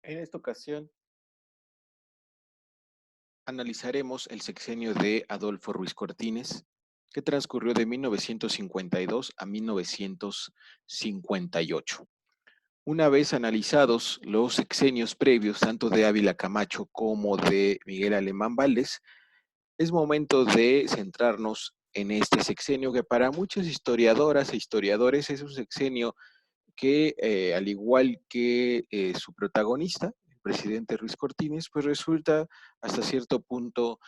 En esta ocasión analizaremos el sexenio de Adolfo Ruiz Cortines, que transcurrió de 1952 a 1958. Una vez analizados los sexenios previos, tanto de Ávila Camacho como de Miguel Alemán Valdés, es momento de centrarnos en este sexenio que para muchas historiadoras e historiadores es un sexenio que, al igual que su protagonista, el presidente Ruiz Cortines, pues resulta hasta cierto punto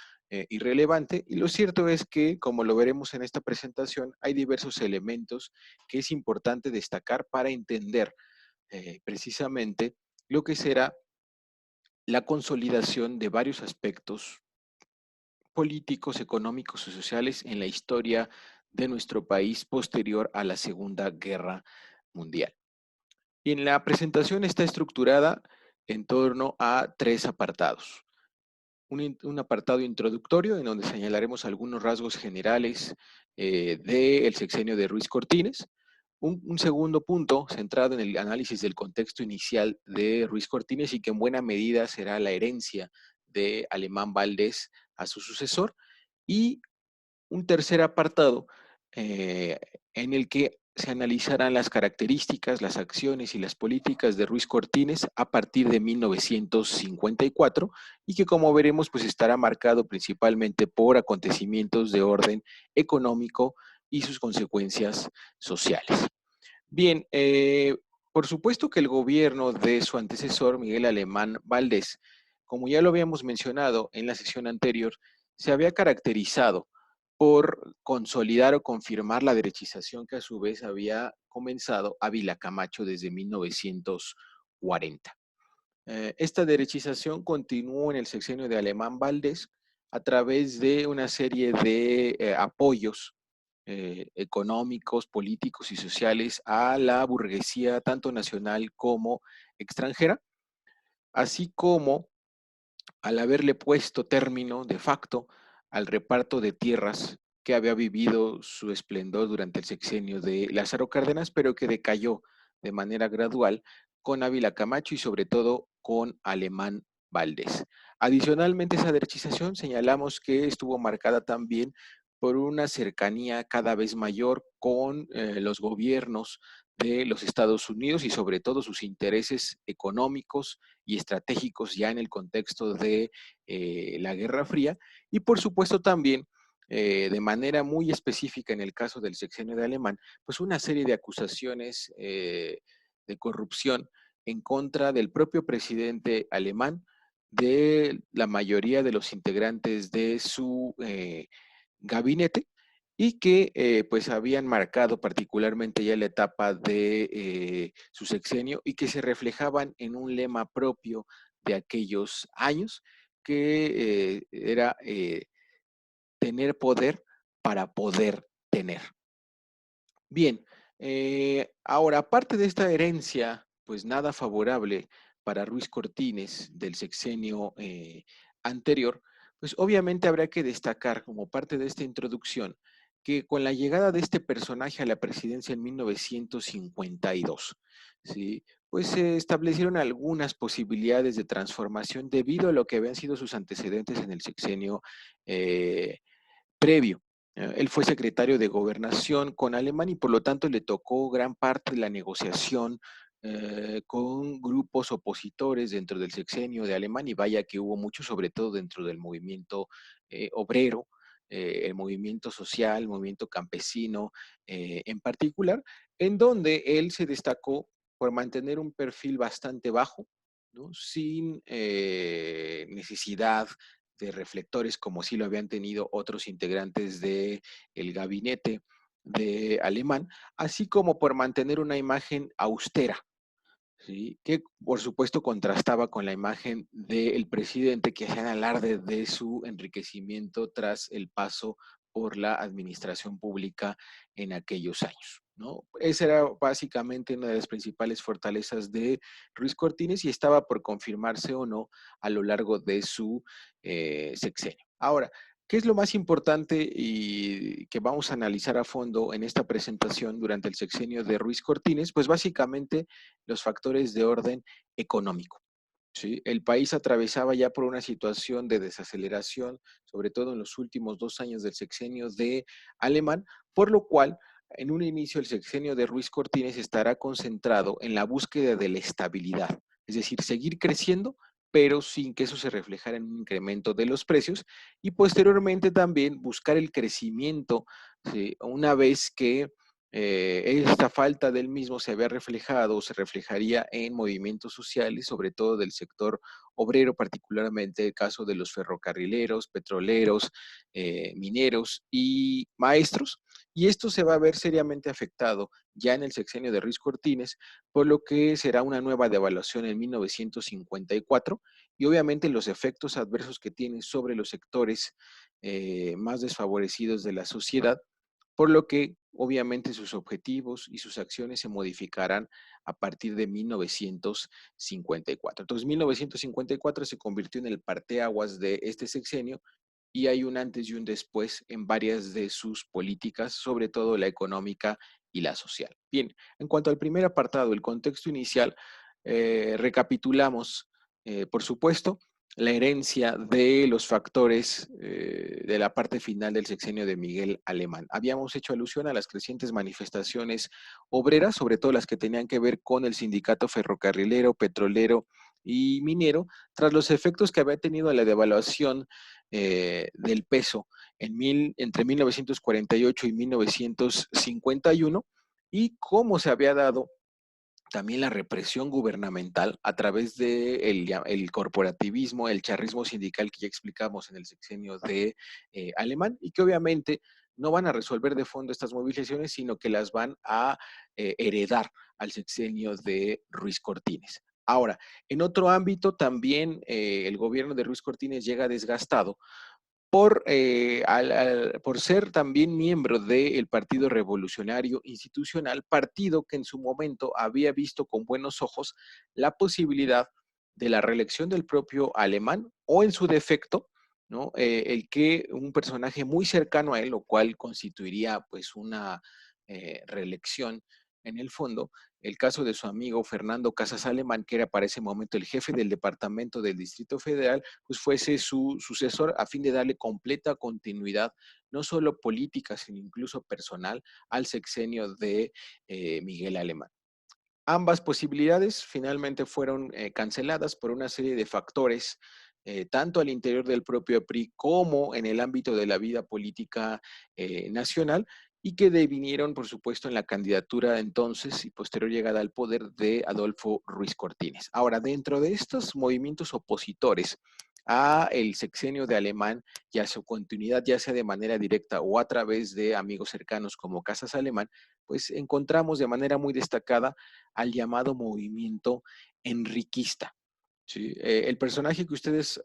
irrelevante. Y lo cierto es que, como lo veremos en esta presentación, hay diversos elementos que es importante destacar para entender precisamente lo que será la consolidación de varios aspectos políticos, económicos y sociales en la historia de nuestro país posterior a la Segunda Guerra Mundial. Y la presentación está estructurada en torno a tres apartados. Un apartado introductorio en donde señalaremos algunos rasgos generales del sexenio de Ruiz Cortines. Un segundo punto centrado en el análisis del contexto inicial de Ruiz Cortines y que en buena medida será la herencia de Alemán Valdés a su sucesor. Y un tercer apartado eh, en el que se analizarán las características, las acciones y las políticas de Ruiz Cortines a partir de 1954 y que como veremos pues estará marcado principalmente por acontecimientos de orden económico y sus consecuencias sociales. Bien, por supuesto que el gobierno de su antecesor, Miguel Alemán Valdés, como ya lo habíamos mencionado en la sesión anterior, se había caracterizado por consolidar o confirmar la derechización que a su vez había comenzado Ávila Camacho desde 1940. Esta derechización continuó en el sexenio de Alemán Valdés a través de una serie de apoyos económicos, políticos y sociales a la burguesía tanto nacional como extranjera, así como al haberle puesto término de facto al reparto de tierras que había vivido su esplendor durante el sexenio de Lázaro Cárdenas, pero que decayó de manera gradual con Ávila Camacho y sobre todo con Alemán Valdés. Adicionalmente, esa derechización señalamos que estuvo marcada también por una cercanía cada vez mayor con los gobiernos de los Estados Unidos y sobre todo sus intereses económicos y estratégicos ya en el contexto de la Guerra Fría y por supuesto también de manera muy específica en el caso del sexenio de Alemán, pues una serie de acusaciones de corrupción en contra del propio presidente alemán, de la mayoría de los integrantes de su gabinete y que pues habían marcado particularmente ya la etapa de su sexenio y que se reflejaban en un lema propio de aquellos años que era tener poder para poder tener. Bien, ahora, aparte de esta herencia, pues nada favorable para Ruiz Cortines del sexenio anterior, pues obviamente habrá que destacar como parte de esta introducción que con la llegada de este personaje a la presidencia en 1952, ¿sí? Pues se establecieron algunas posibilidades de transformación debido a lo que habían sido sus antecedentes en el sexenio previo. Él fue secretario de Gobernación con Alemania y por lo tanto le tocó gran parte de la negociación con grupos opositores dentro del sexenio de Alemania y vaya que hubo mucho, sobre todo dentro del movimiento obrero, el movimiento social, el movimiento campesino en particular, en donde él se destacó por mantener un perfil bastante bajo, ¿no? Sin necesidad de reflectores como sí lo habían tenido otros integrantes del gabinete de Alemán, así como por mantener una imagen austera, ¿sí? Que por supuesto contrastaba con la imagen del presidente que hacían alarde de su enriquecimiento tras el paso por la administración pública en aquellos años, ¿no? Esa era básicamente una de las principales fortalezas de Ruiz Cortines y estaba por confirmarse o no a lo largo de su sexenio. Ahora, ¿qué es lo más importante y que vamos a analizar a fondo en esta presentación durante el sexenio de Ruiz Cortines? Pues básicamente los factores de orden económico. ¿sí? El país atravesaba ya por una situación de desaceleración, sobre todo en los últimos 2 años del sexenio de Alemán, por lo cual en un inicio el sexenio de Ruiz Cortines estará concentrado en la búsqueda de la estabilidad, es decir, seguir creciendo, pero sin que eso se reflejara en un incremento de los precios, y posteriormente también buscar el crecimiento, ¿sí? Una vez que esta falta del mismo se había reflejado o se reflejaría en movimientos sociales, sobre todo del sector obrero, particularmente el caso de los ferrocarrileros, petroleros, mineros y maestros. Y esto se va a ver seriamente afectado ya en el sexenio de Ruiz Cortines, por lo que será una nueva devaluación en 1954 y obviamente los efectos adversos que tiene sobre los sectores más desfavorecidos de la sociedad, por lo que obviamente sus objetivos y sus acciones se modificarán a partir de 1954. Entonces, 1954 se convirtió en el parteaguas de este sexenio y hay un antes y un después en varias de sus políticas, sobre todo la económica y la social. Bien, en cuanto al primer apartado, el contexto inicial, recapitulamos, por supuesto, la herencia de los factores de la parte final del sexenio de Miguel Alemán. Habíamos hecho alusión a las crecientes manifestaciones obreras, sobre todo las que tenían que ver con el sindicato ferrocarrilero, petrolero y minero, tras los efectos que había tenido la devaluación del peso entre 1948 y 1951 y cómo se había dado también la represión gubernamental a través del de el corporativismo, el charrismo sindical que ya explicamos en el sexenio de Alemán y que obviamente no van a resolver de fondo estas movilizaciones, sino que las van a heredar al sexenio de Ruiz Cortines. Ahora, en otro ámbito también el gobierno de Ruiz Cortines llega desgastado por ser también miembro del Partido Revolucionario Institucional, partido que en su momento había visto con buenos ojos la posibilidad de la reelección del propio Alemán o en su defecto, ¿no? El que un personaje muy cercano a él, lo cual constituiría pues una reelección en el fondo, el caso de su amigo Fernando Casas Alemán, que era para ese momento el jefe del departamento del Distrito Federal, pues fuese su sucesor a fin de darle completa continuidad, no solo política, sino incluso personal, al sexenio de Miguel Alemán. Ambas posibilidades finalmente fueron canceladas por una serie de factores, tanto al interior del propio PRI como en el ámbito de la vida política nacional, y que devinieron, por supuesto, en la candidatura entonces y posterior llegada al poder de Adolfo Ruiz Cortines. Ahora, dentro de estos movimientos opositores a el sexenio de Alemán y a su continuidad, ya sea de manera directa o a través de amigos cercanos como Casas Alemán, pues encontramos de manera muy destacada al llamado movimiento enriquista. ¿Sí? El personaje que ustedes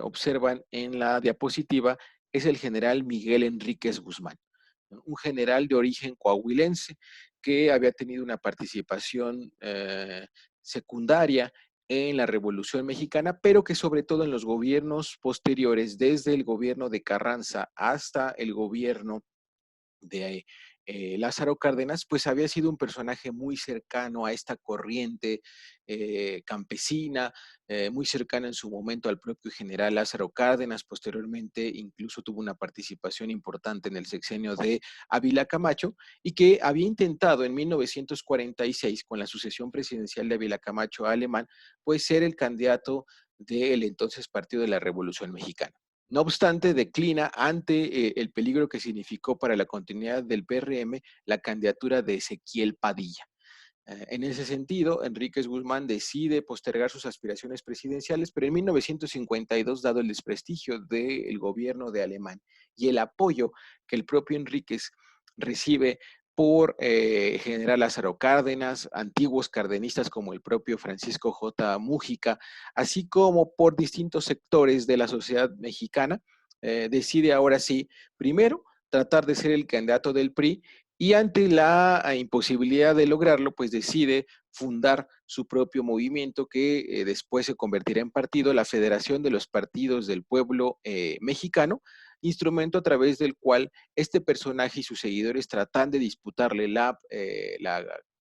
observan en la diapositiva es el general Miguel Enríquez Guzmán, ¿no? Un general de origen coahuilense que había tenido una participación secundaria en la Revolución Mexicana, pero que sobre todo en los gobiernos posteriores, desde el gobierno de Carranza hasta el gobierno de Lázaro Cárdenas, pues había sido un personaje muy cercano a esta corriente campesina, muy cercana en su momento al propio general Lázaro Cárdenas, posteriormente incluso tuvo una participación importante en el sexenio de Ávila Camacho y que había intentado en 1946, con la sucesión presidencial de Ávila Camacho a Alemán, pues ser el candidato del entonces Partido de la Revolución Mexicana. No obstante, declina ante el peligro que significó para la continuidad del PRM la candidatura de Ezequiel Padilla. En ese sentido, Enríquez Guzmán decide postergar sus aspiraciones presidenciales, pero en 1952, dado el desprestigio del gobierno de Alemán y el apoyo que el propio Enríquez recibe por general Lázaro Cárdenas, antiguos cardenistas como el propio Francisco J. Mújica, así como por distintos sectores de la sociedad mexicana, decide ahora sí, primero, tratar de ser el candidato del PRI y ante la imposibilidad de lograrlo, pues decide fundar su propio movimiento que después se convertirá en partido, la Federación de los Partidos del Pueblo Mexicano, instrumento a través del cual este personaje y sus seguidores tratan de disputarle la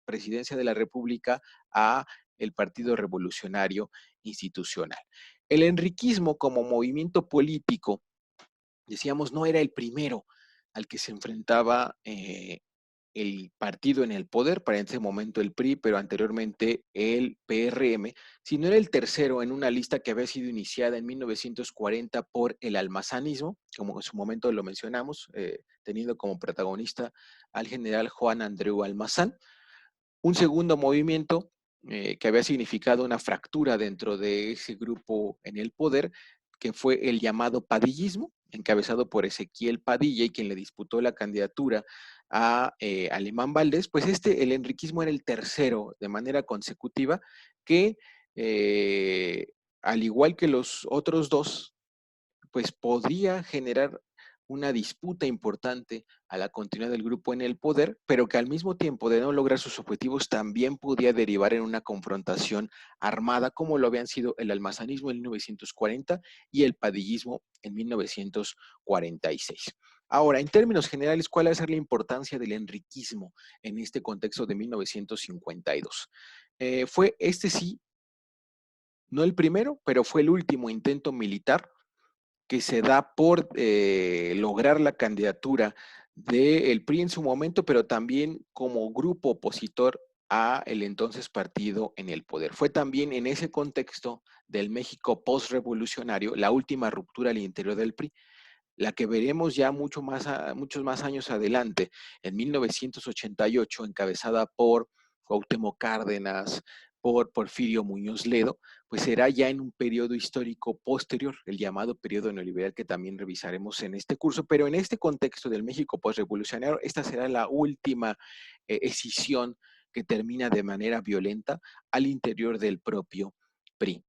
presidencia de la República a el Partido Revolucionario Institucional. El enriquismo como movimiento político, decíamos, no era el primero al que se enfrentaba el partido en el poder, para ese momento el PRI, pero anteriormente el PRM, sino era el tercero en una lista que había sido iniciada en 1940 por el almazanismo, como en su momento lo mencionamos, teniendo como protagonista al general Juan Andreu Almazán. Un segundo movimiento que había significado una fractura dentro de ese grupo en el poder, que fue el llamado padillismo, encabezado por Ezequiel Padilla y quien le disputó la candidatura a Alemán Valdés, pues el enriquismo era el tercero de manera consecutiva que, eh, al igual que los otros dos, pues podría generar una disputa importante a la continuidad del grupo en el poder, pero que al mismo tiempo de no lograr sus objetivos también podía derivar en una confrontación armada como lo habían sido el almazanismo en 1940 y el padillismo en 1946. Ahora, en términos generales, ¿cuál va a ser la importancia del enriquismo en este contexto de 1952? Fue sí, no el primero, pero fue el último intento militar que se da por lograr la candidatura del PRI en su momento, pero también como grupo opositor a el entonces partido en el poder. Fue también en ese contexto del México postrevolucionario la última ruptura al interior del PRI, la que veremos ya muchos más años adelante, en 1988, encabezada por Cuauhtémoc Cárdenas, por Porfirio Muñoz Ledo, pues será ya en un periodo histórico posterior, el llamado periodo neoliberal que también revisaremos en este curso, pero en este contexto del México postrevolucionario, esta será la última escisión que termina de manera violenta al interior del propio PRI.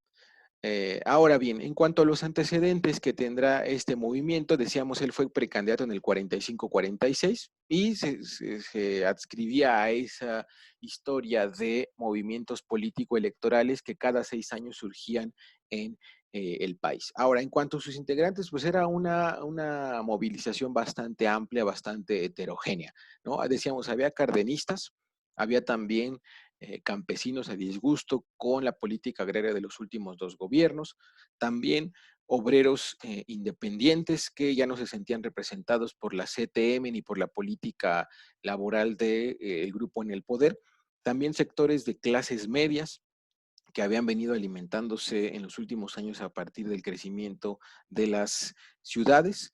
Ahora bien, en cuanto a los antecedentes que tendrá este movimiento, decíamos, él fue precandidato en el 45-46 y se adscribía a esa historia de movimientos político-electorales que cada 6 años surgían en el país. Ahora, en cuanto a sus integrantes, pues era una movilización bastante amplia, bastante heterogénea, ¿no? Decíamos, había cardenistas, había también campesinos a disgusto con la política agraria de los últimos dos gobiernos, también obreros independientes que ya no se sentían representados por la CTM ni por la política laboral del grupo en el poder, también sectores de clases medias que habían venido alimentándose en los últimos años a partir del crecimiento de las ciudades,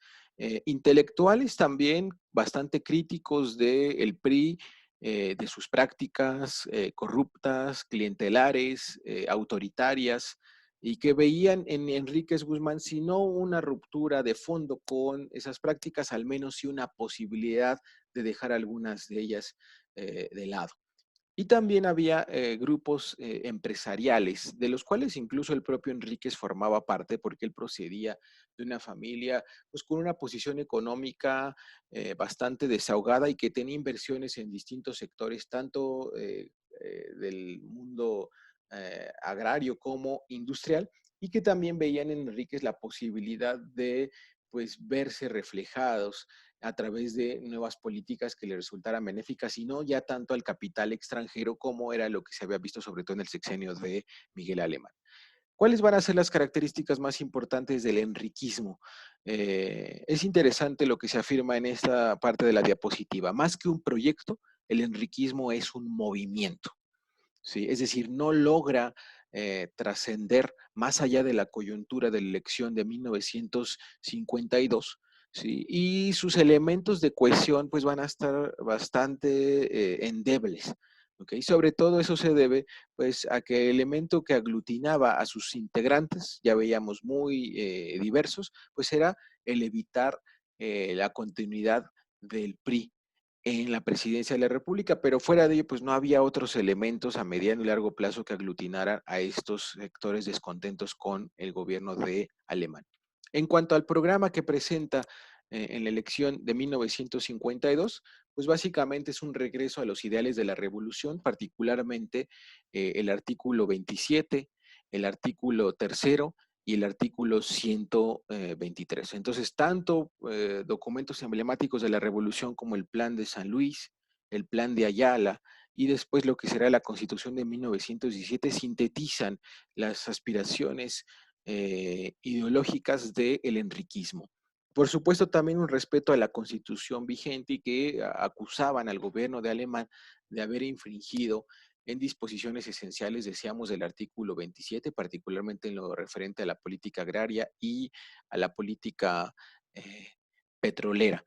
intelectuales también bastante críticos del PRI, de sus prácticas corruptas, clientelares, autoritarias, y que veían en Enríquez Guzmán, si no una ruptura de fondo con esas prácticas, al menos sí una posibilidad de dejar algunas de ellas de lado. Y también había grupos empresariales, de los cuales incluso el propio Enríquez formaba parte, porque él procedía de una familia pues, con una posición económica bastante desahogada y que tenía inversiones en distintos sectores, tanto del mundo agrario como industrial, y que también veían en Enríquez la posibilidad de pues verse reflejados a través de nuevas políticas que le resultaran benéficas y no ya tanto al capital extranjero como era lo que se había visto sobre todo en el sexenio de Miguel Alemán. ¿Cuáles van a ser las características más importantes del enriquismo? Es interesante lo que se afirma en esta parte de la diapositiva. Más que un proyecto, el enriquismo es un movimiento. ¿Sí? Es decir, no logra trascender más allá de la coyuntura de la elección de 1952, ¿sí? Y sus elementos de cohesión pues van a estar bastante endebles. ¿Okay? Sobre todo eso se debe pues a que el elemento que aglutinaba a sus integrantes, ya veíamos muy diversos, pues era el evitar la continuidad del PRI en la presidencia de la República, pero fuera de ello, pues no había otros elementos a mediano y largo plazo que aglutinaran a estos sectores descontentos con el gobierno de Alemania. En cuanto al programa que presenta en la elección de 1952, pues básicamente es un regreso a los ideales de la revolución, particularmente el artículo 27, el artículo tercero y el artículo 123. Entonces, tanto documentos emblemáticos de la revolución como el plan de San Luis, el plan de Ayala y después lo que será la Constitución de 1917 sintetizan las aspiraciones ideológicas del enriquismo. Por supuesto, también un respeto a la Constitución vigente y que acusaban al gobierno de Alemán de haber infringido en disposiciones esenciales, decíamos, del artículo 27, particularmente en lo referente a la política agraria y a la política eh, petrolera.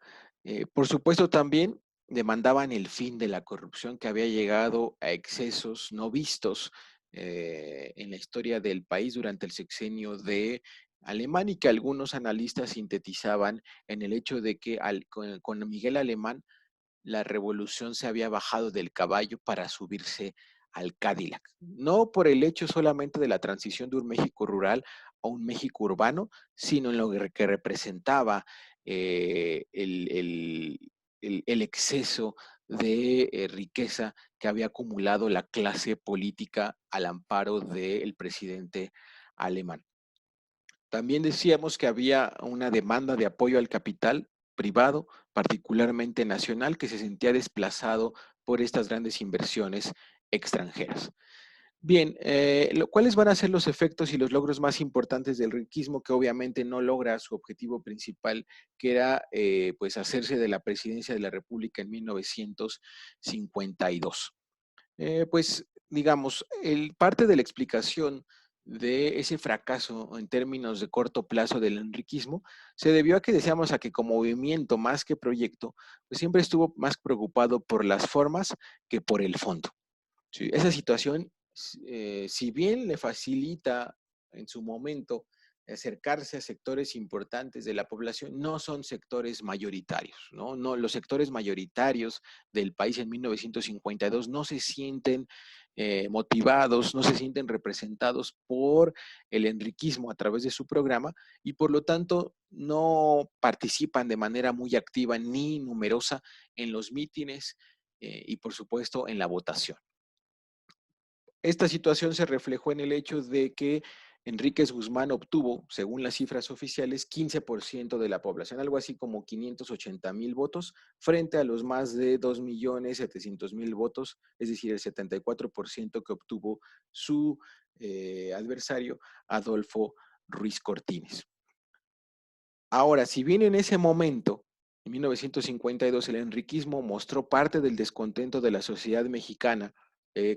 Por supuesto, también demandaban el fin de la corrupción que había llegado a excesos no vistos en la historia del país durante el sexenio de Alemán y que algunos analistas sintetizaban en el hecho de que con Miguel Alemán la revolución se había bajado del caballo para subirse al Cadillac. No por el hecho solamente de la transición de un México rural a un México urbano, sino en lo que representaba el exceso de riqueza que había acumulado la clase política al amparo del presidente alemán. También decíamos que había una demanda de apoyo al capital privado, particularmente nacional, que se sentía desplazado por estas grandes inversiones extranjeras. Bien, ¿cuáles van a ser los efectos y los logros más importantes del riquismo que obviamente no logra su objetivo principal, que era pues hacerse de la presidencia de la República en 1952? Pues, digamos, parte de la explicación de ese fracaso en términos de corto plazo del enriquismo se debió a que decíamos a que como movimiento más que proyecto, pues siempre estuvo más preocupado por las formas que por el fondo. Sí, esa situación, si bien le facilita en su momento acercarse a sectores importantes de la población, no son sectores mayoritarios, ¿no? No, los sectores mayoritarios del país en 1952 no se sienten motivados, no se sienten representados por el enriquismo a través de su programa y por lo tanto no participan de manera muy activa ni numerosa en los mítines y por supuesto en la votación. Esta situación se reflejó en el hecho de que Enríquez Guzmán obtuvo, según las cifras oficiales, 15% de la población, algo así como 580,000 votos, frente a los más de 2,700,000 votos, es decir, el 74% que obtuvo su adversario, Adolfo Ruiz Cortines. Ahora, si bien en ese momento, en 1952, el enriquismo mostró parte del descontento de la sociedad mexicana,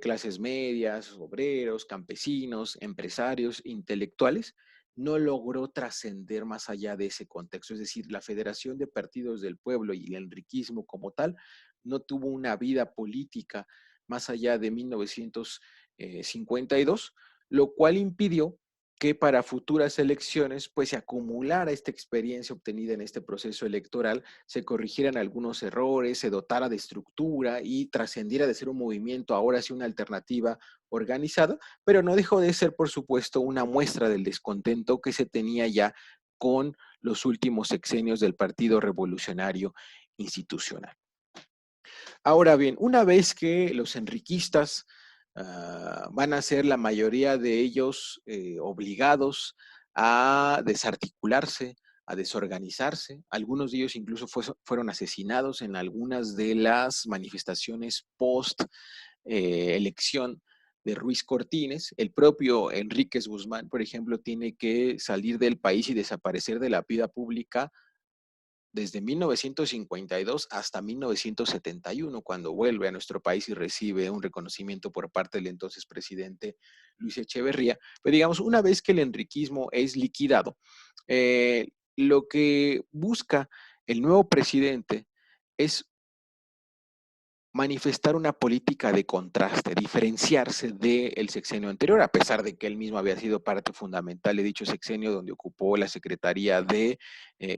clases medias, obreros, campesinos, empresarios, intelectuales, no logró trascender más allá de ese contexto. Es decir, la Federación de Partidos del Pueblo y el enriquismo como tal no tuvo una vida política más allá de 1952, lo cual impidió que para futuras elecciones pues se acumulara esta experiencia obtenida en este proceso electoral, se corrigieran algunos errores, se dotara de estructura y trascendiera de ser un movimiento ahora sí una alternativa organizada, pero no dejó de ser por supuesto una muestra del descontento que se tenía ya con los últimos sexenios del Partido Revolucionario Institucional. Ahora bien, una vez que los enriquistas van a ser la mayoría de ellos obligados a desarticularse, a desorganizarse. Algunos de ellos incluso fueron asesinados en algunas de las manifestaciones post elección de Ruiz Cortines. El propio Enríquez Guzmán, por ejemplo, tiene que salir del país y desaparecer de la vida pública desde 1952 hasta 1971, cuando vuelve a nuestro país y recibe un reconocimiento por parte del entonces presidente Luis Echeverría. Pero digamos, una vez que el enriquismo es liquidado, lo que busca el nuevo presidente es manifestar una política de contraste, diferenciarse del sexenio anterior, a pesar de que él mismo había sido parte fundamental de dicho sexenio, donde ocupó la Secretaría de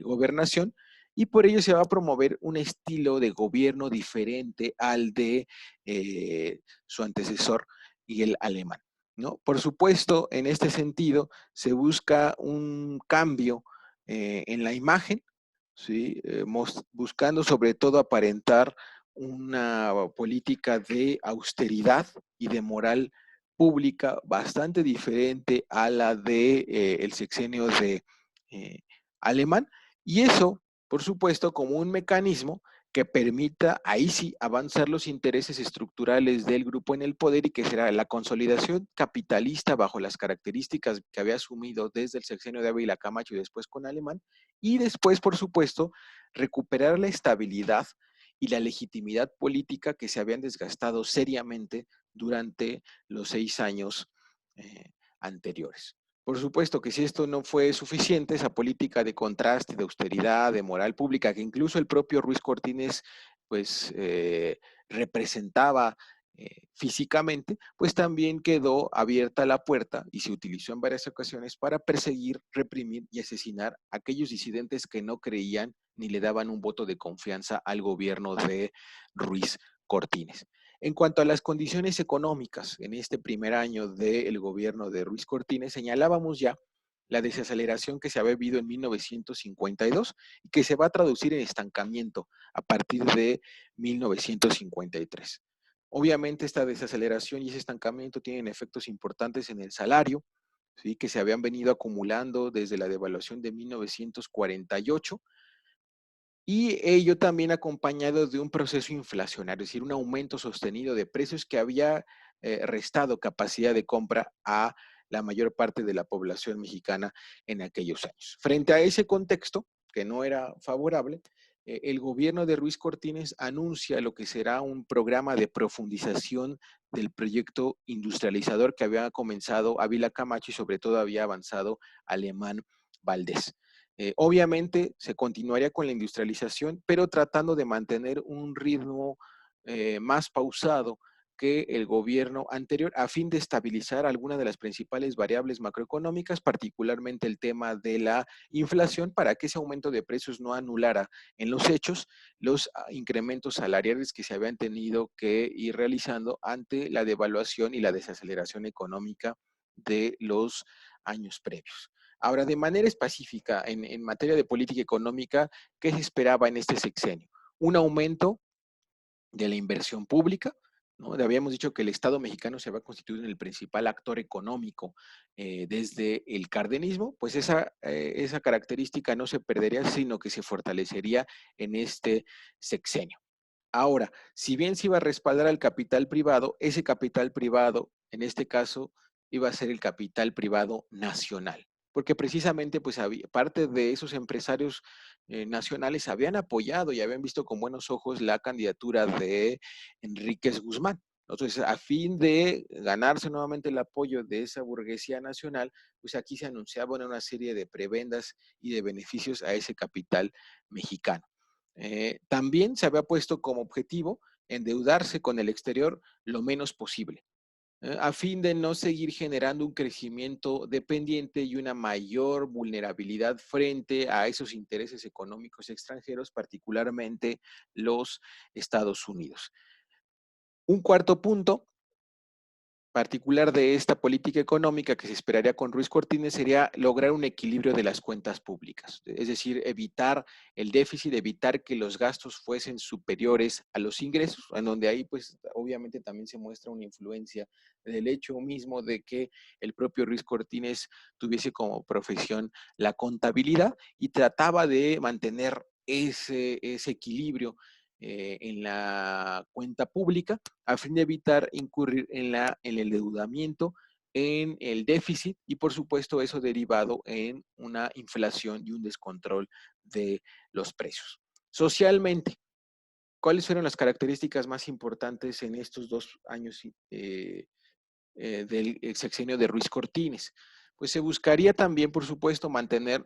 Gobernación, y por ello se va a promover un estilo de gobierno diferente al de su antecesor, Miguel Alemán, ¿no? Por supuesto, en este sentido, se busca un cambio en la imagen, ¿sí? Buscando sobre todo aparentar una política de austeridad y de moral pública bastante diferente a la de el sexenio de eh, Alemán, y eso, por supuesto, como un mecanismo que permita, ahí sí, avanzar los intereses estructurales del grupo en el poder y que será la consolidación capitalista bajo las características que había asumido desde el sexenio de Ávila Camacho y después con Alemán, y después, por supuesto, recuperar la estabilidad y la legitimidad política que se habían desgastado seriamente durante los 6 años anteriores. Por supuesto que si esto no fue suficiente, esa política de contraste, de austeridad, de moral pública, que incluso el propio Ruiz Cortines pues representaba físicamente, pues también quedó abierta la puerta y se utilizó en varias ocasiones para perseguir, reprimir y asesinar a aquellos disidentes que no creían ni le daban un voto de confianza al gobierno de Ruiz Cortines. En cuanto a las condiciones económicas, en este primer año del gobierno de Ruiz Cortines, señalábamos ya la desaceleración que se había vivido en 1952 y que se va a traducir en estancamiento a partir de 1953. Obviamente esta desaceleración y ese estancamiento tienen efectos importantes en el salario, ¿sí?, que se habían venido acumulando desde la devaluación de 1948, y ello también acompañado de un proceso inflacionario, es decir, un aumento sostenido de precios que había restado capacidad de compra a la mayor parte de la población mexicana en aquellos años. Frente a ese contexto, que no era favorable, el gobierno de Ruiz Cortines anuncia lo que será un programa de profundización del proyecto industrializador que había comenzado Ávila Camacho y sobre todo había avanzado Alemán Valdés. Obviamente se continuaría con la industrialización, pero tratando de mantener un ritmo más pausado que el gobierno anterior a fin de estabilizar algunas de las principales variables macroeconómicas, particularmente el tema de la inflación, para que ese aumento de precios no anulara en los hechos los incrementos salariales que se habían tenido que ir realizando ante la devaluación y la desaceleración económica de los años previos. Ahora, de manera específica, en materia de política económica, ¿qué se esperaba en este sexenio? Un aumento de la inversión pública, ¿no? Habíamos dicho que el Estado mexicano se va a constituir en el principal actor económico desde el cardenismo, pues esa característica no se perdería, sino que se fortalecería en este sexenio. Ahora, si bien se iba a respaldar al capital privado, ese capital privado, en este caso, iba a ser el capital privado nacional, porque precisamente pues parte de esos empresarios nacionales habían apoyado y habían visto con buenos ojos la candidatura de Enríquez Guzmán. Entonces, a fin de ganarse nuevamente el apoyo de esa burguesía nacional, pues aquí se anunciaban una serie de prebendas y de beneficios a ese capital mexicano. También se había puesto como objetivo endeudarse con el exterior lo menos posible, a fin de no seguir generando un crecimiento dependiente y una mayor vulnerabilidad frente a esos intereses económicos extranjeros, particularmente los Estados Unidos. Un cuarto punto particular de esta política económica que se esperaría con Ruiz Cortines sería lograr un equilibrio de las cuentas públicas, es decir, evitar el déficit, evitar que los gastos fuesen superiores a los ingresos, en donde ahí pues obviamente también se muestra una influencia del hecho mismo de que el propio Ruiz Cortines tuviese como profesión la contabilidad y trataba de mantener ese equilibrio en la cuenta pública a fin de evitar incurrir en el endeudamiento, en el déficit y por supuesto eso derivado en una inflación y un descontrol de los precios. Socialmente, ¿cuáles fueron las características más importantes en estos 2 años del sexenio de Ruiz Cortines? Pues se buscaría también, por supuesto, mantener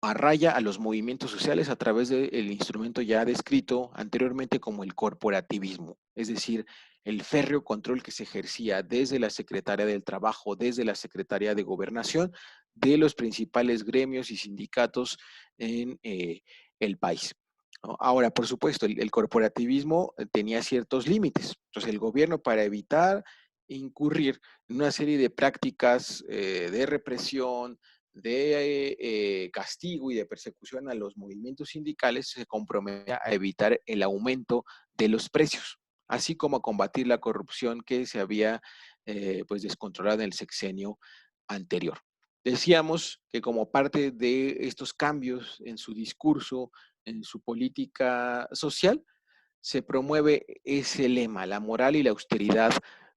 a raya a los movimientos sociales a través del instrumento ya descrito anteriormente como el corporativismo, es decir, el férreo control que se ejercía desde la Secretaría del Trabajo, desde la Secretaría de Gobernación, de los principales gremios y sindicatos en el país. ¿No? Ahora, por supuesto, el corporativismo tenía ciertos límites. Entonces, el gobierno, para evitar incurrir en una serie de prácticas de represión, de castigo y de persecución a los movimientos sindicales, se comprometía a evitar el aumento de los precios, así como a combatir la corrupción que se había pues descontrolado en el sexenio anterior. Decíamos que como parte de estos cambios en su discurso en su política social, se promueve ese lema, la moral y la austeridad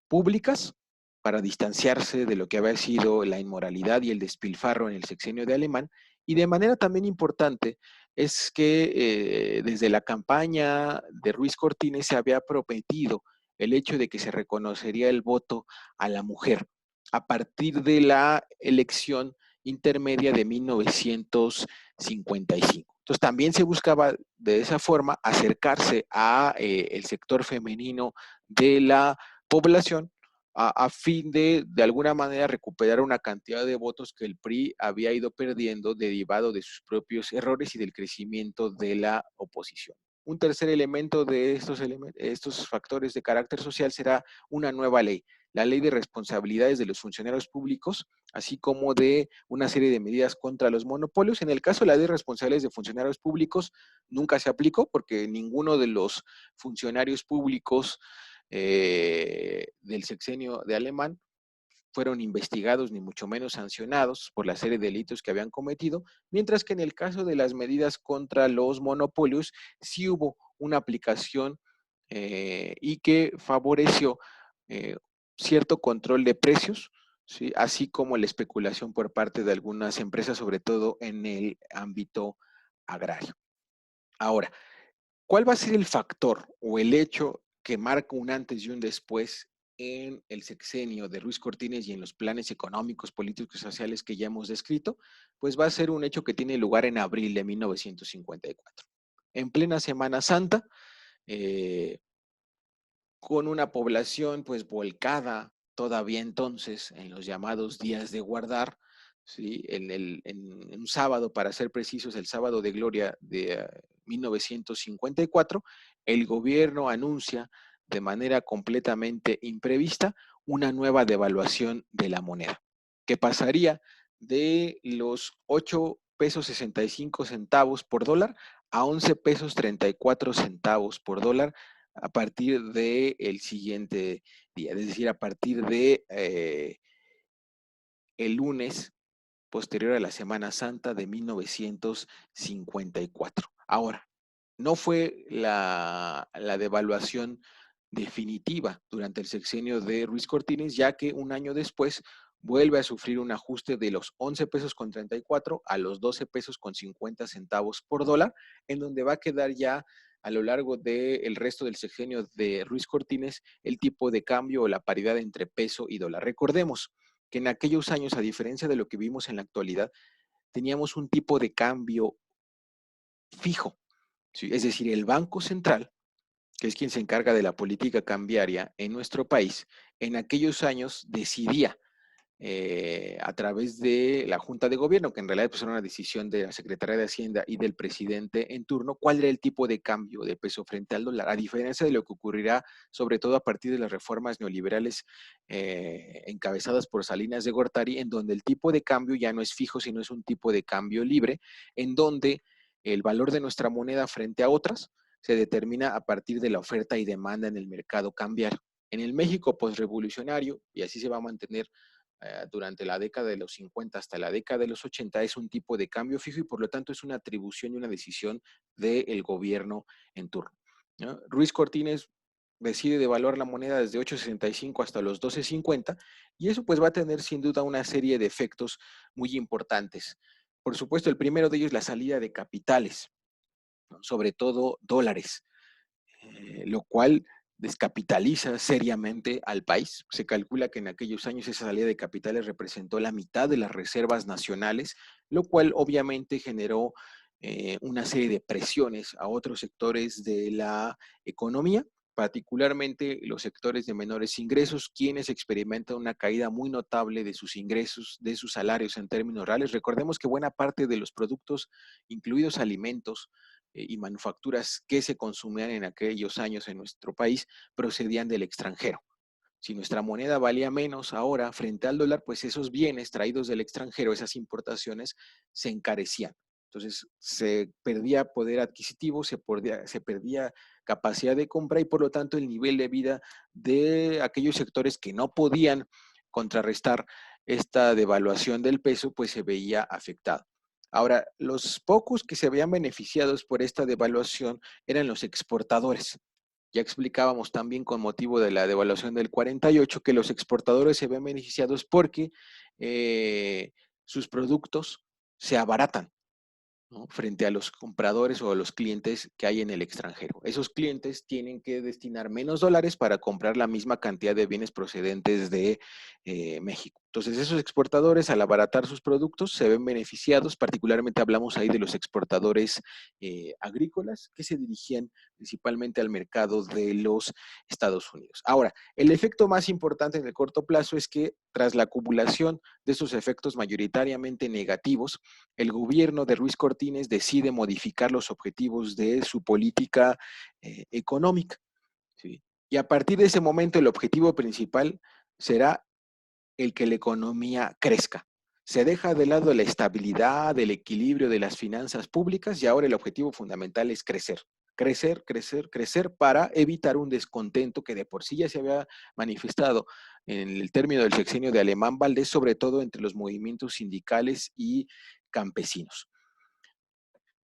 públicas, para distanciarse de lo que había sido la inmoralidad y el despilfarro en el sexenio de Alemán. Y de manera también importante es que desde la campaña de Ruiz Cortines se había prometido el hecho de que se reconocería el voto a la mujer a partir de la elección intermedia de 1955. Entonces también se buscaba de esa forma acercarse a el sector femenino de la población a fin de alguna manera recuperar una cantidad de votos que el PRI había ido perdiendo derivado de sus propios errores y del crecimiento de la oposición. Un tercer elemento de estos factores de carácter social será una nueva ley, la ley de responsabilidades de los funcionarios públicos, así como de una serie de medidas contra los monopolios. En el caso de la ley de responsabilidades de funcionarios públicos, nunca se aplicó porque ninguno de los funcionarios públicos del sexenio de Alemán fueron investigados ni mucho menos sancionados por la serie de delitos que habían cometido, mientras que en el caso de las medidas contra los monopolios sí hubo una aplicación y que favoreció eh, cierto control de precios, ¿sí? Así como la especulación por parte de algunas empresas, sobre todo en el ámbito agrario. Ahora, ¿cuál va a ser el factor o el hecho que marca un antes y un después en el sexenio de Ruiz Cortines y en los planes económicos, políticos y sociales que ya hemos descrito? Pues va a ser un hecho que tiene lugar en abril de 1954. En plena Semana Santa, eh, con una población pues volcada todavía entonces en los llamados días de guardar, ¿sí? En un sábado, para ser precisos, el sábado de gloria de 1954, el gobierno anuncia de manera completamente imprevista una nueva devaluación de la moneda, que pasaría de los 8 pesos 65 centavos por dólar a 11 pesos 34 centavos por dólar a partir del siguiente día, es decir, a partir de el lunes posterior a la Semana Santa de 1954. Ahora, no fue la devaluación definitiva durante el sexenio de Ruiz Cortines, ya que un año después vuelve a sufrir un ajuste de los 11 pesos con 34 a los 12 pesos con 50 centavos por dólar, en donde va a quedar ya a lo largo del resto del sexenio de Ruiz Cortines el tipo de cambio o la paridad entre peso y dólar. Recordemos que en aquellos años, a diferencia de lo que vimos en la actualidad, teníamos un tipo de cambio fijo, ¿sí? Es decir, el Banco Central, que es quien se encarga de la política cambiaria en nuestro país, en aquellos años decidía a través de la Junta de Gobierno, que en realidad pues, era una decisión de la Secretaría de Hacienda y del presidente en turno, cuál era el tipo de cambio de peso frente al dólar, a diferencia de lo que ocurrirá sobre todo a partir de las reformas neoliberales encabezadas por Salinas de Gortari, en donde el tipo de cambio ya no es fijo, sino es un tipo de cambio libre, en donde el valor de nuestra moneda frente a otras se determina a partir de la oferta y demanda en el mercado cambiario. En el México postrevolucionario, y así se va a mantener durante la década de los 50 hasta la década de los 80, es un tipo de cambio fijo y por lo tanto es una atribución y una decisión del gobierno en turno, ¿no? Ruiz Cortines decide devaluar la moneda desde 8.65 hasta los 12.50 y eso pues va a tener sin duda una serie de efectos muy importantes. Por supuesto, el primero de ellos es la salida de capitales, ¿no? Sobre todo dólares, lo cual descapitaliza seriamente al país. Se calcula que en aquellos años esa salida de capitales representó la mitad de las reservas nacionales, lo cual obviamente generó una serie de presiones a otros sectores de la economía, particularmente los sectores de menores ingresos, quienes experimentan una caída muy notable de sus ingresos, de sus salarios en términos reales. Recordemos que buena parte de los productos, incluidos alimentos, y manufacturas que se consumían en aquellos años en nuestro país procedían del extranjero. Si nuestra moneda valía menos ahora frente al dólar, pues esos bienes traídos del extranjero, esas importaciones, se encarecían. Entonces se perdía poder adquisitivo, se perdía capacidad de compra y por lo tanto el nivel de vida de aquellos sectores que no podían contrarrestar esta devaluación del peso, pues se veía afectado. Ahora, los pocos que se habían beneficiados por esta devaluación eran los exportadores. Ya explicábamos también con motivo de la devaluación del 48 que los exportadores se ven beneficiados porque eh, sus productos se abaratan, ¿no? Frente a los compradores o a los clientes que hay en el extranjero. Esos clientes tienen que destinar menos dólares para comprar la misma cantidad de bienes procedentes de México. Entonces, esos exportadores, al abaratar sus productos, se ven beneficiados. Particularmente hablamos ahí de los exportadores agrícolas que se dirigían principalmente al mercado de los Estados Unidos. Ahora, el efecto más importante en el corto plazo es que tras la acumulación de esos efectos mayoritariamente negativos, el gobierno de Ruiz Cortines decide modificar los objetivos de su política económica. ¿Sí? Y a partir de ese momento el objetivo principal será el que la economía crezca. Se deja de lado la estabilidad, el equilibrio de las finanzas públicas y ahora el objetivo fundamental es crecer. Crecer, crecer, crecer para evitar un descontento que de por sí ya se había manifestado en el término del sexenio de Alemán Valdés, sobre todo entre los movimientos sindicales y campesinos.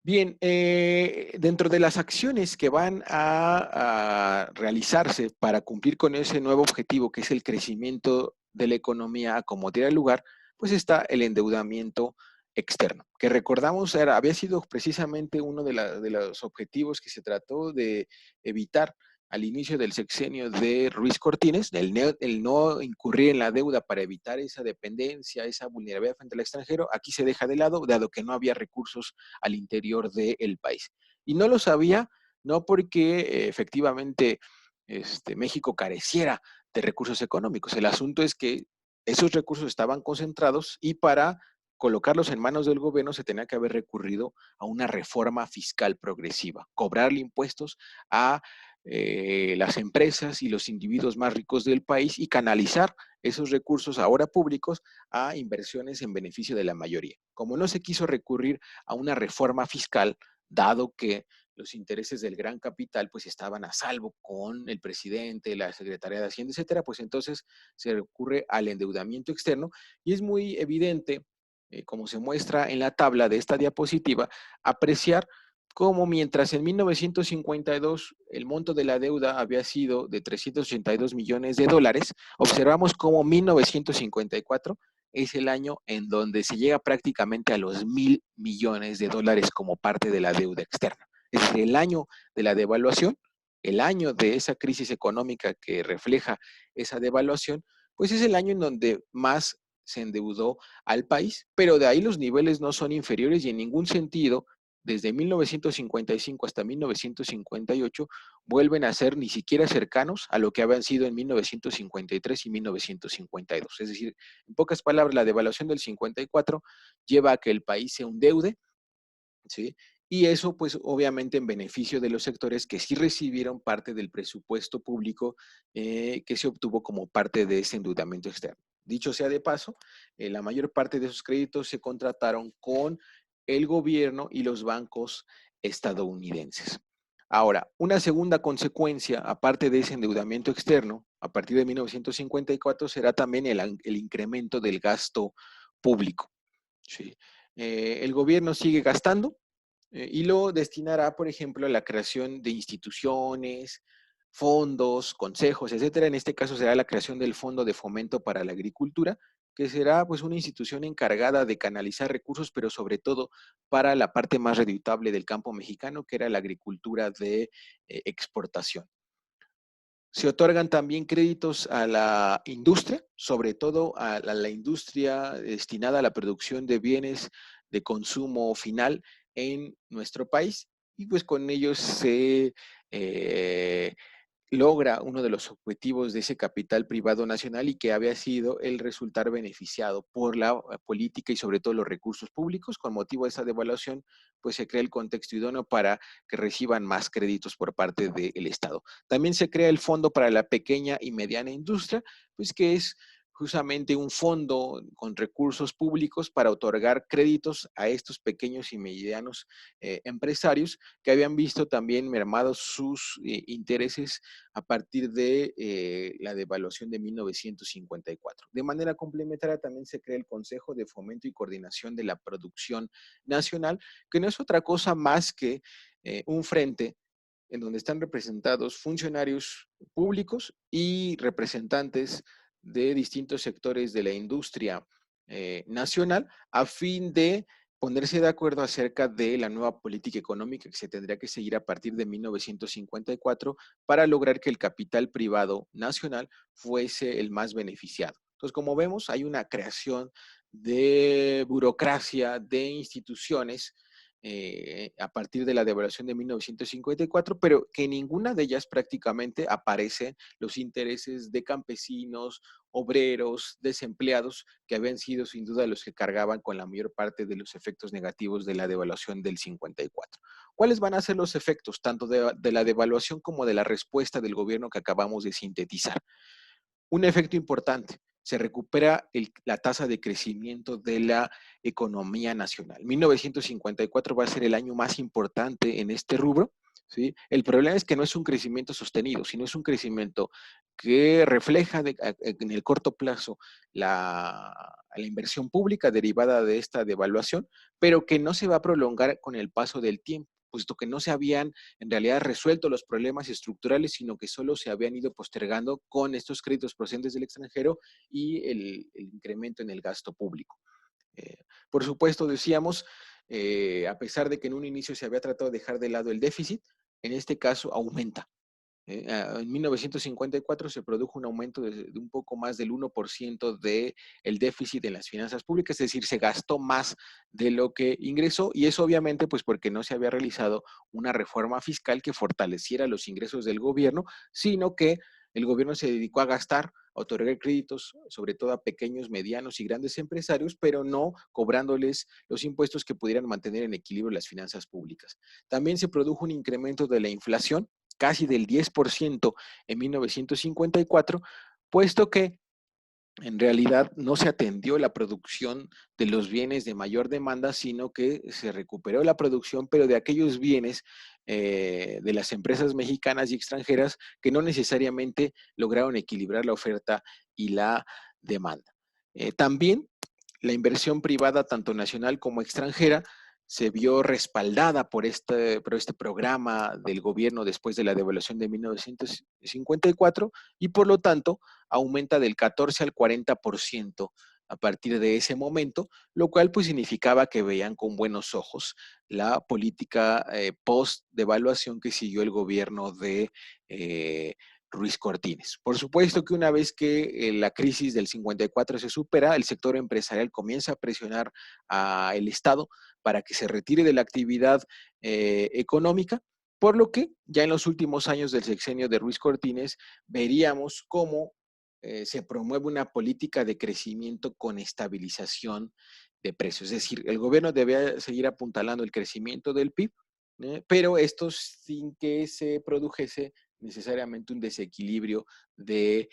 Bien, dentro de las acciones que van a realizarse para cumplir con ese nuevo objetivo, que es el crecimiento de la economía a como diera lugar, pues está el endeudamiento externo, que recordamos había sido precisamente uno de los objetivos que se trató de evitar al inicio del sexenio de Ruiz Cortines, el no incurrir en la deuda para evitar esa dependencia, esa vulnerabilidad frente al extranjero. Aquí se deja de lado, dado que no había recursos al interior del país. Y no lo sabía, no porque efectivamente México careciera de recursos económicos. El asunto es que esos recursos estaban concentrados y para colocarlos en manos del gobierno se tenía que haber recurrido a una reforma fiscal progresiva, cobrarle impuestos a las empresas y los individuos más ricos del país y canalizar esos recursos ahora públicos a inversiones en beneficio de la mayoría. Como no se quiso recurrir a una reforma fiscal, dado que los intereses del gran capital pues estaban a salvo con el presidente, la Secretaría de Hacienda, etcétera, pues entonces se recurre al endeudamiento externo y es muy evidente, como se muestra en la tabla de esta diapositiva, apreciar cómo mientras en 1952 el monto de la deuda había sido de 382 millones de dólares, observamos cómo 1954 es el año en donde se llega prácticamente a los 1,000 millones de dólares como parte de la deuda externa. Es decir, el año de la devaluación, el año de esa crisis económica que refleja esa devaluación, pues es el año en donde más se endeudó al país, pero de ahí los niveles no son inferiores y en ningún sentido desde 1955 hasta 1958 vuelven a ser ni siquiera cercanos a lo que habían sido en 1953 y 1952. Es decir, en pocas palabras, la devaluación del 54 lleva a que el país se endeude, ¿sí? Y eso, pues, obviamente en beneficio de los sectores que sí recibieron parte del presupuesto público que se obtuvo como parte de ese endeudamiento externo. Dicho sea de paso, la mayor parte de esos créditos se contrataron con el gobierno y los bancos estadounidenses. Ahora, una segunda consecuencia, aparte de ese endeudamiento externo, a partir de 1954, será también el incremento del gasto público. ¿Sí? El gobierno sigue gastando, y lo destinará, por ejemplo, a la creación de instituciones, fondos, consejos, etcétera. En este caso será la creación del Fondo de Fomento para la Agricultura, que será pues una institución encargada de canalizar recursos, pero sobre todo para la parte más redituable del campo mexicano, que era la agricultura de exportación. Se otorgan también créditos a la industria, sobre todo a la industria destinada a la producción de bienes de consumo final en nuestro país y pues con ellos se logra uno de los objetivos de ese capital privado nacional y que había sido el resultar beneficiado por la política y sobre todo los recursos públicos. Con motivo de esa devaluación, pues se crea el contexto idóneo para que reciban más créditos por parte del Estado. También se crea el Fondo para la Pequeña y Mediana Industria, pues que es justamente un fondo con recursos públicos para otorgar créditos a estos pequeños y medianos empresarios que habían visto también mermados sus intereses a partir de la devaluación de 1954. De manera complementaria también se crea el Consejo de Fomento y Coordinación de la Producción Nacional, que no es otra cosa más que un frente en donde están representados funcionarios públicos y representantes de distintos sectores de la industria nacional a fin de ponerse de acuerdo acerca de la nueva política económica que se tendría que seguir a partir de 1954 para lograr que el capital privado nacional fuese el más beneficiado. Entonces, como vemos, hay una creación de burocracia, de instituciones a partir de la devaluación de 1954, pero que en ninguna de ellas prácticamente aparecen los intereses de campesinos, obreros, desempleados, que habían sido sin duda los que cargaban con la mayor parte de los efectos negativos de la devaluación del 54. ¿Cuáles van a ser los efectos tanto de la devaluación como de la respuesta del gobierno que acabamos de sintetizar? Un efecto importante, se recupera la tasa de crecimiento de la economía nacional. 1954 va a ser el año más importante en este rubro. ¿Sí? El problema es que no es un crecimiento sostenido, sino es un crecimiento que refleja en el corto plazo la inversión pública derivada de esta devaluación, pero que no se va a prolongar con el paso del tiempo, puesto que no se habían en realidad resuelto los problemas estructurales, sino que solo se habían ido postergando con estos créditos procedentes del extranjero y el incremento en el gasto público. Por supuesto, decíamos, a pesar de que en un inicio se había tratado de dejar de lado el déficit, en este caso aumenta. En 1954 se produjo un aumento de un poco más del 1% del déficit en las finanzas públicas, es decir, se gastó más de lo que ingresó y eso obviamente pues porque no se había realizado una reforma fiscal que fortaleciera los ingresos del gobierno, sino que el gobierno se dedicó a gastar, a otorgar créditos, sobre todo a pequeños, medianos y grandes empresarios, pero no cobrándoles los impuestos que pudieran mantener en equilibrio las finanzas públicas. También se produjo un incremento de la inflación, casi del 10% en 1954, puesto que en realidad no se atendió la producción de los bienes de mayor demanda, sino que se recuperó la producción, pero de aquellos bienes de las empresas mexicanas y extranjeras que no necesariamente lograron equilibrar la oferta y la demanda. También la inversión privada, tanto nacional como extranjera, se vio respaldada por este programa del gobierno después de la devaluación de 1954 y por lo tanto aumenta del 14 al 40% a partir de ese momento, lo cual pues significaba que veían con buenos ojos la política post-devaluación que siguió el gobierno de Ruiz Cortines. Por supuesto que una vez que la crisis del 54 se supera, el sector empresarial comienza a presionar al Estado para que se retire de la actividad económica, por lo que ya en los últimos años del sexenio de Ruiz Cortines veríamos cómo se promueve una política de crecimiento con estabilización de precios. Es decir, el gobierno debe seguir apuntalando el crecimiento del PIB, pero esto sin que se produjese necesariamente un desequilibrio de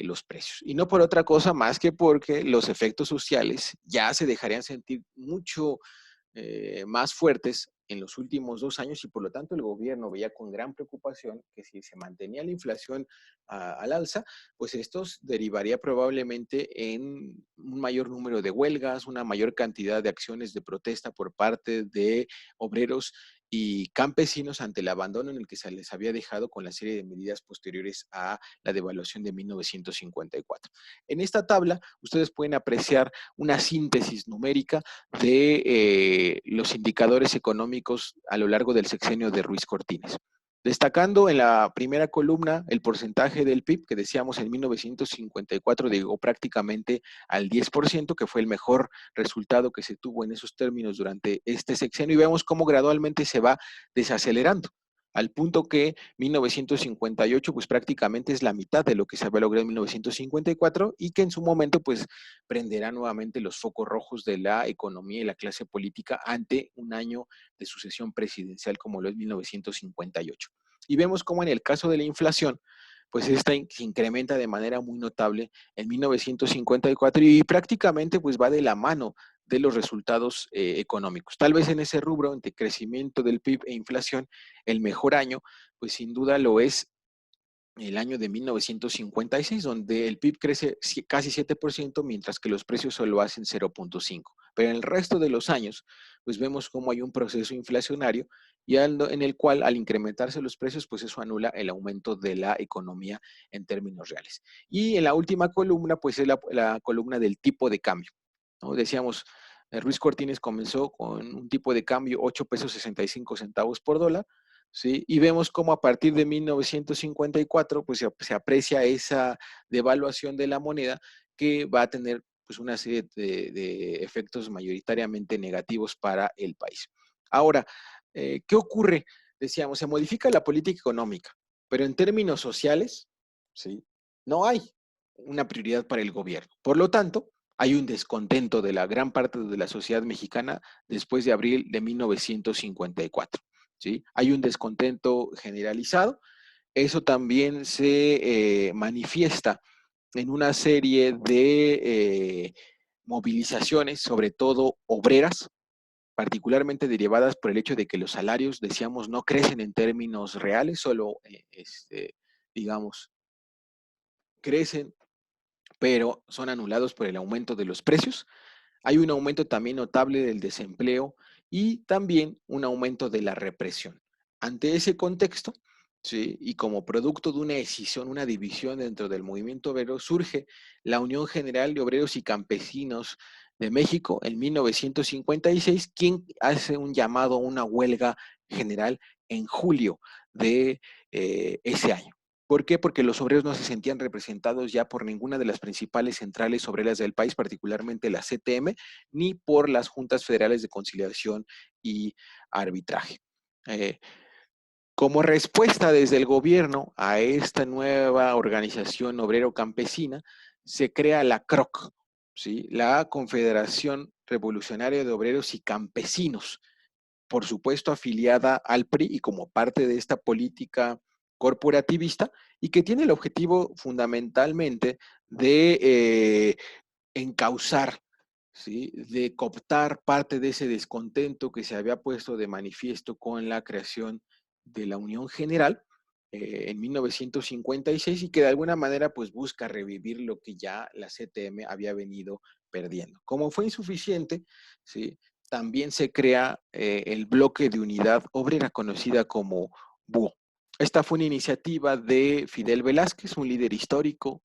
los precios. Y no por otra cosa más que porque los efectos sociales ya se dejarían sentir mucho más fuertes en los últimos 2 años y por lo tanto el gobierno veía con gran preocupación que si se mantenía la inflación al alza, pues esto derivaría probablemente en un mayor número de huelgas, una mayor cantidad de acciones de protesta por parte de obreros y campesinos ante el abandono en el que se les había dejado con la serie de medidas posteriores a la devaluación de 1954. En esta tabla ustedes pueden apreciar una síntesis numérica de los indicadores económicos a lo largo del sexenio de Ruiz Cortines. Destacando en la primera columna el porcentaje del PIB, que decíamos en 1954 llegó prácticamente al 10%, que fue el mejor resultado que se tuvo en esos términos durante este sexenio, y vemos cómo gradualmente se va desacelerando, al punto que 1958 pues prácticamente es la mitad de lo que se había logrado en 1954 y que en su momento pues prenderá nuevamente los focos rojos de la economía y la clase política ante un año de sucesión presidencial como lo es 1958. Y vemos cómo en el caso de la inflación, pues esta se incrementa de manera muy notable en 1954 y prácticamente pues va de la mano de los resultados económicos. Tal vez en ese rubro, entre crecimiento del PIB e inflación, el mejor año, pues sin duda lo es el año de 1956, donde el PIB crece casi 7%, mientras que los precios solo hacen 0.5%. Pero en el resto de los años, pues vemos cómo hay un proceso inflacionario y en el cual al incrementarse los precios, pues eso anula el aumento de la economía en términos reales. Y en la última columna, pues es la columna del tipo de cambio, ¿no? Decíamos, Ruiz Cortines comenzó con un tipo de cambio 8 pesos 65 centavos por dólar, ¿sí? Y vemos cómo a partir de 1954 pues se aprecia esa devaluación de la moneda que va a tener pues una serie de efectos mayoritariamente negativos para el país. Ahora, ¿qué ocurre? Decíamos, se modifica la política económica, pero en términos sociales, ¿sí? No hay una prioridad para el gobierno. Por lo tanto, hay un descontento de la gran parte de la sociedad mexicana después de abril de 1954. ¿Sí? Hay un descontento generalizado. Eso también se manifiesta en una serie de movilizaciones, sobre todo obreras, particularmente derivadas por el hecho de que los salarios, decíamos, no crecen en términos reales, solo, digamos, crecen, pero son anulados por el aumento de los precios. Hay un aumento también notable del desempleo y también un aumento de la represión. Ante ese contexto, ¿sí? Y como producto de una decisión, una división dentro del movimiento obrero, surge la Unión General de Obreros y Campesinos de México en 1956, quien hace un llamado a una huelga general en julio de ese año. ¿Por qué? Porque los obreros no se sentían representados ya por ninguna de las principales centrales obreras del país, particularmente la CTM, ni por las juntas federales de conciliación y arbitraje. Eh, Como respuesta desde el gobierno a esta nueva organización obrero-campesina, se crea la CROC, ¿sí? La Confederación Revolucionaria de Obreros y Campesinos, por supuesto afiliada al PRI y como parte de esta política corporativista, y que tiene el objetivo fundamentalmente de encauzar, ¿sí? De cooptar parte de ese descontento que se había puesto de manifiesto con la creación de la Unión General en 1956 y que de alguna manera pues busca revivir lo que ya la CTM había venido perdiendo. Como fue insuficiente, ¿sí? También se crea el bloque de unidad obrera conocida como BUO. Esta fue una iniciativa de Fidel Velázquez, un líder histórico,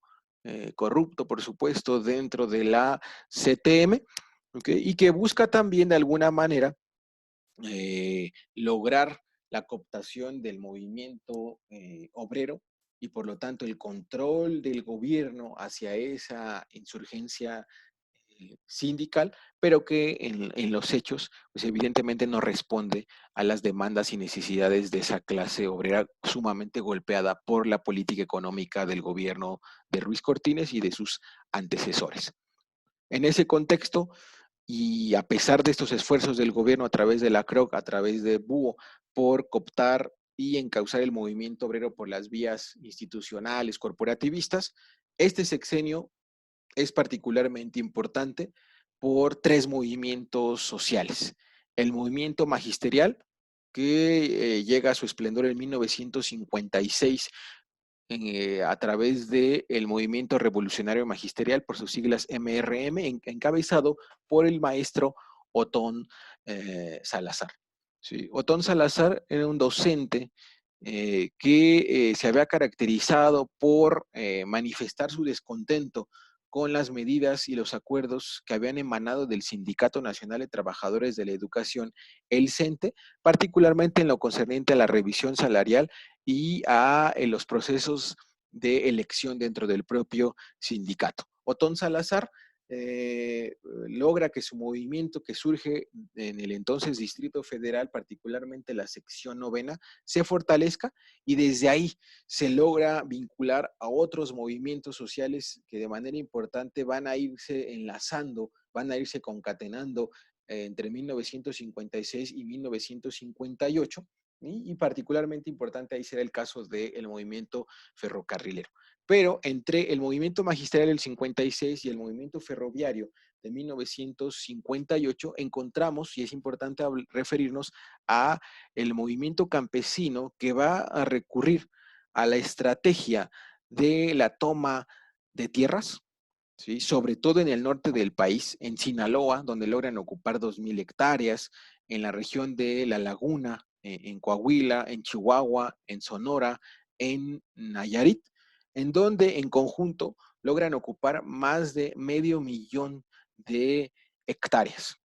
corrupto, por supuesto, dentro de la CTM, ¿okay? Y que busca también de alguna manera lograr la cooptación del movimiento obrero y por lo tanto el control del gobierno hacia esa insurgencia sindical, pero que en los hechos, pues evidentemente no responde a las demandas y necesidades de esa clase obrera sumamente golpeada por la política económica del gobierno de Ruiz Cortines y de sus antecesores. En ese contexto, y a pesar de estos esfuerzos del gobierno a través de la CROC, a través de BUO, por cooptar y encauzar el movimiento obrero por las vías institucionales, corporativistas, este sexenio es particularmente importante por tres movimientos sociales. El movimiento magisterial, que llega a su esplendor en 1956 a través del movimiento revolucionario magisterial, por sus siglas MRM, encabezado por el maestro Otón Salazar. ¿Sí? Otón Salazar era un docente que se había caracterizado por manifestar su descontento con las medidas y los acuerdos que habían emanado del Sindicato Nacional de Trabajadores de la Educación, el CENTE, particularmente en lo concerniente a la revisión salarial y a los procesos de elección dentro del propio sindicato. Otón Salazar logra que su movimiento que surge en el entonces Distrito Federal, particularmente la sección novena, se fortalezca y desde ahí se logra vincular a otros movimientos sociales que de manera importante van a irse enlazando, van a irse concatenando entre 1956 y 1958, Y particularmente importante ahí será el caso del movimiento ferrocarrilero. Pero entre el movimiento magisterial del 56 y el movimiento ferroviario de 1958 encontramos, y es importante referirnos a el movimiento campesino que va a recurrir a la estrategia de la toma de tierras, ¿sí? Sobre todo en el norte del país, en Sinaloa, donde logran ocupar 2.000 hectáreas, en la región de La Laguna, en Coahuila, en Chihuahua, en Sonora, en Nayarit, en donde en conjunto logran ocupar más de 500.000 de hectáreas.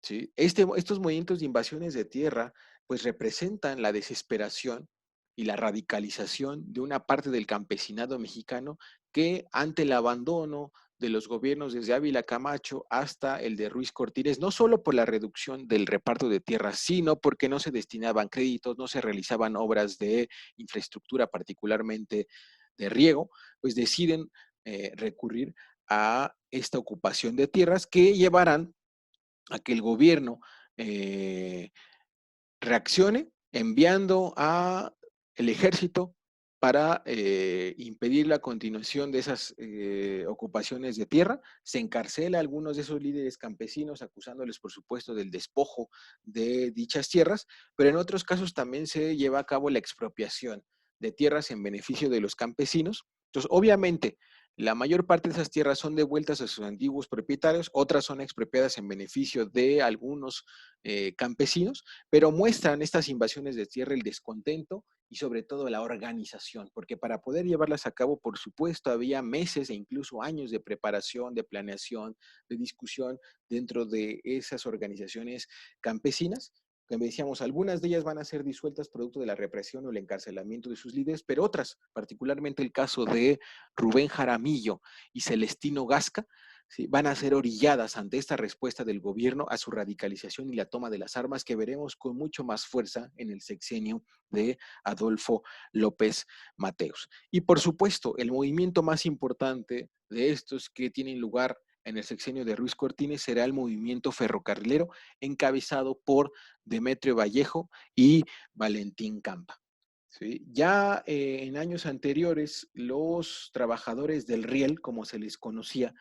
¿Sí? Estos movimientos de invasiones de tierra pues representan la desesperación y la radicalización de una parte del campesinado mexicano que ante el abandono de los gobiernos desde Ávila Camacho hasta el de Ruiz Cortines, no solo por la reducción del reparto de tierras, sino porque no se destinaban créditos, no se realizaban obras de infraestructura, particularmente de riego, pues deciden recurrir a esta ocupación de tierras que llevarán a que el gobierno eh, reaccione enviando a el ejército para impedir la continuación de esas ocupaciones de tierra. Se encarcela a algunos de esos líderes campesinos, acusándoles, por supuesto, del despojo de dichas tierras, pero en otros casos también se lleva a cabo la expropiación de tierras en beneficio de los campesinos. Entonces, obviamente, la mayor parte de esas tierras son devueltas a sus antiguos propietarios, otras son expropiadas en beneficio de algunos campesinos, pero muestran estas invasiones de tierra el descontento y sobre todo la organización, porque para poder llevarlas a cabo, por supuesto, había meses e incluso años de preparación, de planeación, de discusión dentro de esas organizaciones campesinas. Como decíamos, algunas de ellas van a ser disueltas producto de la represión o el encarcelamiento de sus líderes, pero otras, particularmente el caso de Rubén Jaramillo y Celestino Gasca, ¿sí? Van a ser orilladas ante esta respuesta del gobierno a su radicalización y la toma de las armas que veremos con mucho más fuerza en el sexenio de Adolfo López Mateos. Y por supuesto, el movimiento más importante de estos que tienen lugar en el sexenio de Ruiz Cortines será el movimiento ferrocarrilero encabezado por Demetrio Vallejo y Valentín Campa. ¿Sí? Ya en años anteriores, los trabajadores del riel, como se les conocía,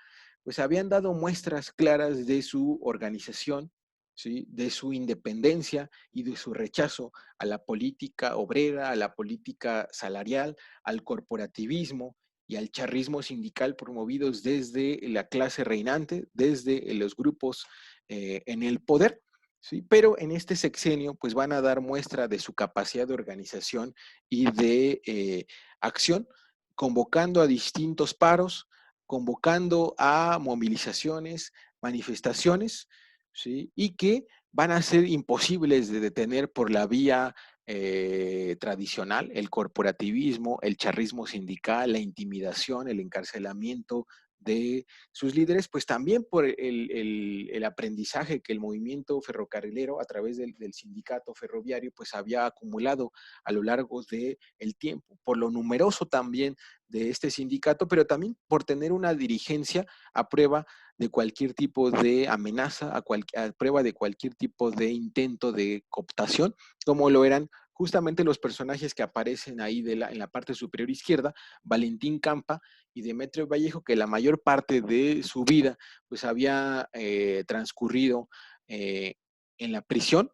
pues habían dado muestras claras de su organización, ¿sí? De su independencia y de su rechazo a la política obrera, a la política salarial, al corporativismo y al charrismo sindical promovidos desde la clase reinante, desde los grupos en el poder. ¿Sí? Pero en este sexenio pues van a dar muestra de su capacidad de organización y de acción, convocando a distintos paros, convocando a movilizaciones, manifestaciones, ¿sí? Y que van a ser imposibles de detener por la vía tradicional, el corporativismo, el charrismo sindical, la intimidación, el encarcelamiento de sus líderes, pues también por el aprendizaje que el movimiento ferrocarrilero a través del sindicato ferroviario pues había acumulado a lo largo del tiempo, por lo numeroso también de este sindicato, pero también por tener una dirigencia a prueba de cualquier tipo de amenaza, a prueba de cualquier tipo de intento de cooptación, como lo eran justamente los personajes que aparecen ahí en la parte superior izquierda, Valentín Campa y Demetrio Vallejo, que la mayor parte de su vida pues había transcurrido en la prisión,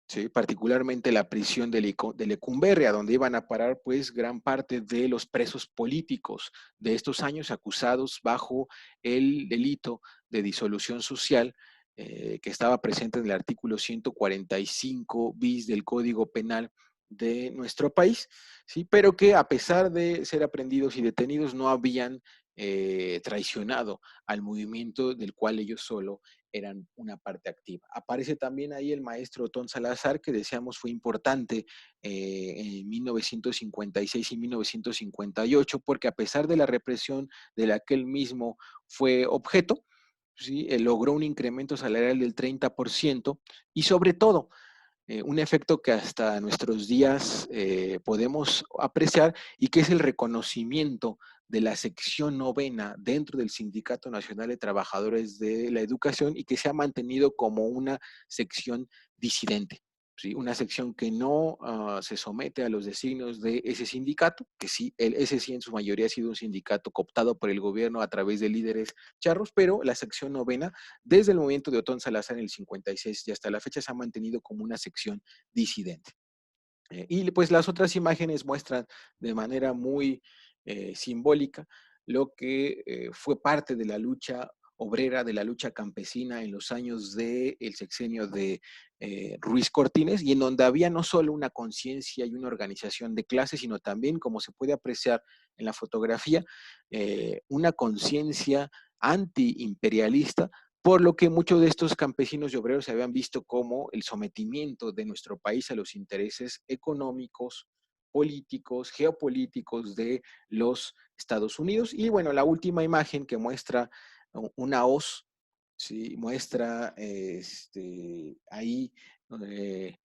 ¿sí? Particularmente la prisión de Lecumberri, a donde iban a parar pues gran parte de los presos políticos de estos años acusados bajo el delito de disolución social que estaba presente en el artículo 145 bis del Código Penal de nuestro país, ¿sí? Pero que a pesar de ser aprendidos y detenidos no habían traicionado al movimiento del cual ellos solo eran una parte activa. Aparece también ahí el maestro Otón Salazar, que decíamos fue importante en 1956 y 1958, porque a pesar de la represión de la que él mismo fue objeto, ¿sí? Logró un incremento salarial del 30% y sobre todo un efecto que hasta nuestros días podemos apreciar y que es el reconocimiento de la sección novena dentro del Sindicato Nacional de Trabajadores de la Educación y que se ha mantenido como una sección disidente. ¿sí? Una sección que no se somete a los designios de ese sindicato, que sí, ese sí en su mayoría ha sido un sindicato cooptado por el gobierno a través de líderes charros, pero la sección novena, desde el movimiento de Otón Salazar en el 56 y hasta la fecha, se ha mantenido como una sección disidente. Y pues las otras imágenes muestran de manera muy simbólica lo que fue parte de la lucha obrera, de la lucha campesina en los años del sexenio de Ruiz Cortines, y en donde había no solo una conciencia y una organización de clases, sino también, como se puede apreciar en la fotografía, una conciencia antiimperialista, por lo que muchos de estos campesinos y obreros se habían visto como el sometimiento de nuestro país a los intereses económicos, políticos, geopolíticos de los Estados Unidos. Y bueno, la última imagen que muestra una hoz, ¿sí? Muestra ahí eh,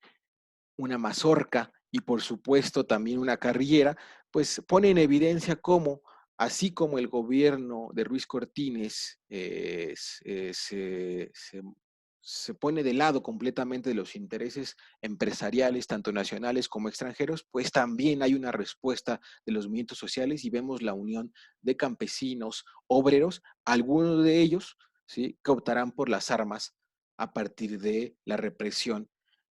una mazorca y por supuesto también una carrillera, pues pone en evidencia cómo, así como el gobierno de Ruiz Cortines se pone de lado completamente de los intereses empresariales, tanto nacionales como extranjeros, pues también hay una respuesta de los movimientos sociales y vemos la unión de campesinos, obreros, algunos de ellos, ¿sí?, que optarán por las armas a partir de la represión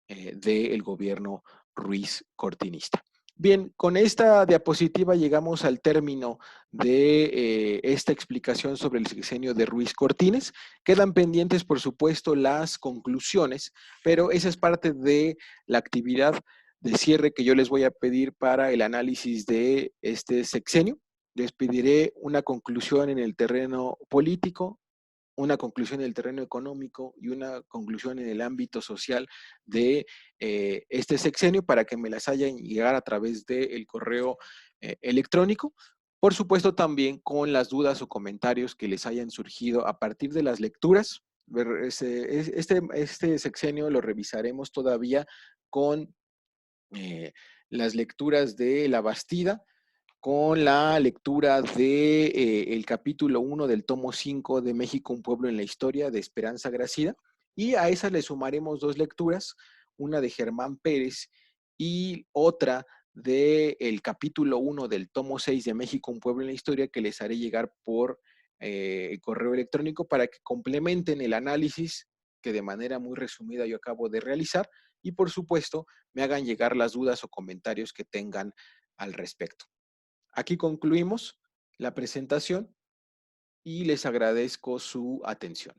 del gobierno Ruiz Cortinista. Bien, con esta diapositiva llegamos al término de esta explicación sobre el sexenio de Ruiz Cortines. Quedan pendientes, por supuesto, las conclusiones, pero esa es parte de la actividad de cierre que yo les voy a pedir para el análisis de este sexenio. Les pediré una conclusión en el terreno político, una conclusión en el terreno económico y una conclusión en el ámbito social de este sexenio para que me las hayan llegar a través del correo electrónico. Por supuesto, también con las dudas o comentarios que les hayan surgido a partir de las lecturas. Este sexenio lo revisaremos todavía con eh, las lecturas de La Bastida, con la lectura de el capítulo 1 del tomo 5 de México, un pueblo en la historia, de Esperanza Gracida, y a esas le sumaremos dos lecturas, una de Germán Pérez y otra del capítulo 1 del tomo 6 de México, un pueblo en la historia, que les haré llegar por correo electrónico para que complementen el análisis que de manera muy resumida yo acabo de realizar y por supuesto me hagan llegar las dudas o comentarios que tengan al respecto. Aquí concluimos la presentación y les agradezco su atención.